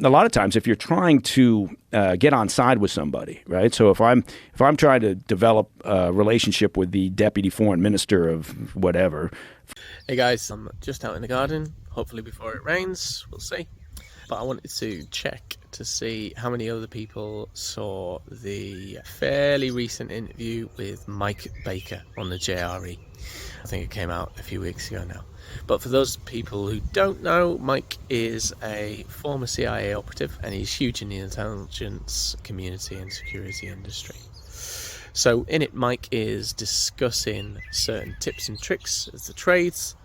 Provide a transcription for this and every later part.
a lot of times, if you're trying to get on side with somebody, right? So if I'm trying to develop a relationship with the deputy foreign minister of whatever. Hey guys, I'm just out in the garden, hopefully before it rains, we'll see. But I wanted to check to see how many other people saw the fairly recent interview with Mike Baker on the JRE. I think it came out a few weeks ago now. But for those people who don't know, Mike is a former CIA operative and he's huge in the intelligence community and security industry. So in it, Mike is discussing certain tips and tricks of the trades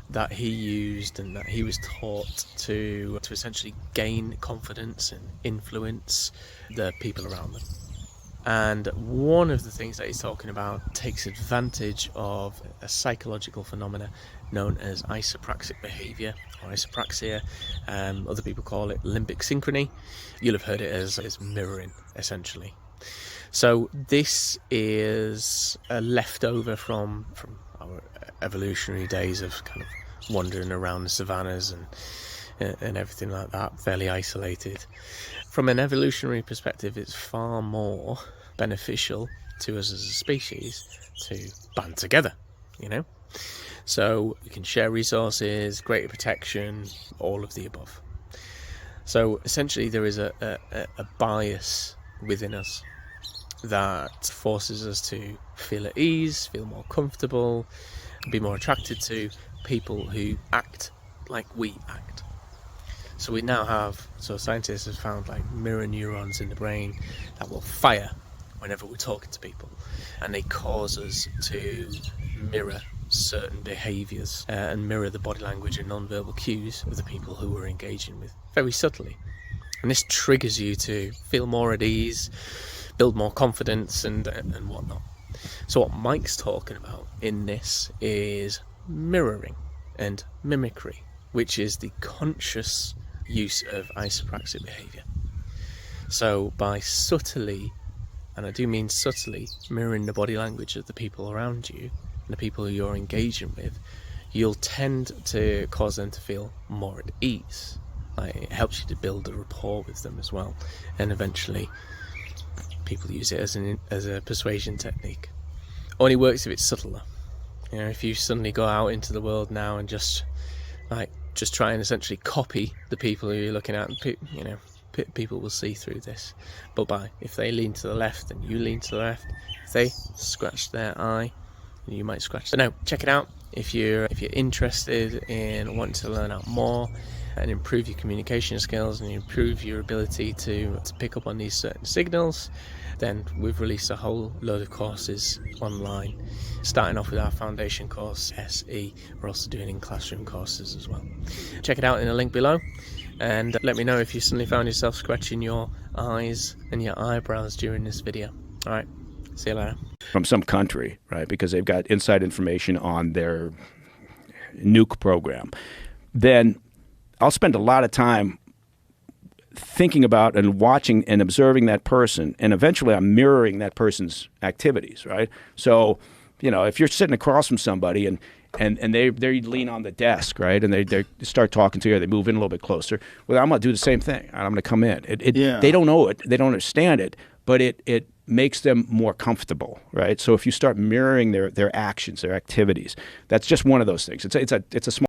that he used and that he was taught to essentially gain confidence and influence the people around them. And one of the things that he's talking about takes advantage of a psychological phenomena known as isopraxic behavior or isopraxia. Other people call it limbic synchrony. You'll have heard it as mirroring, essentially. So this is a leftover from our evolutionary days of kind of wandering around the savannas and everything like that, fairly isolated. From an evolutionary perspective, it's far more beneficial to us as a species to band together, you know? So we can share resources, greater protection, all of the above. So essentially there is a bias within us that forces us to feel at ease, feel more comfortable, be more attracted to people who act like we act. So we now have, so scientists have found like mirror neurons in the brain that will fire whenever we're talking to people, and they cause us to mirror certain behaviours and mirror the body language and non-verbal cues of the people who we're engaging with, very subtly. And this triggers you to feel more at ease, build more confidence and whatnot. So what Mike's talking about in this is mirroring and mimicry, which is the conscious use of isopraxic behaviour. So by subtly, and I do mean subtly, mirroring the body language of the people around you and the people who you're engaging with, you'll tend to cause them to feel more at ease. Like, it helps you to build a rapport with them as well, and eventually people use it as a persuasion technique. Only works if it's subtler. You know, if you suddenly go out into the world now and just try and essentially copy the people who you're looking at, you know, people will see through this. But if they lean to the left and you lean to the left, if they scratch their eye, you might scratch the no. Check it out if you're interested in wanting to learn out more and improve your communication skills and improve your ability to pick up on these certain signals. Then we've released a whole load of courses online, starting off with our foundation course, SE. We're also doing in-classroom courses as well. Check it out in the link below, and let me know if you suddenly found yourself scratching your eyes and your eyebrows during this video. All right, see you later. From some country, right, because they've got inside information on their nuke program, then I'll spend a lot of time thinking about and watching and observing that person, and eventually I'm mirroring that person's activities, right? So, you know, if you're sitting across from somebody and they lean on the desk, right, and they start talking to you, they move in a little bit closer, well, I'm going to do the same thing. I'm going to come in. They don't know it, they don't understand it, but it makes them more comfortable, right? So if you start mirroring their actions, their activities, that's just one of those things. It's a small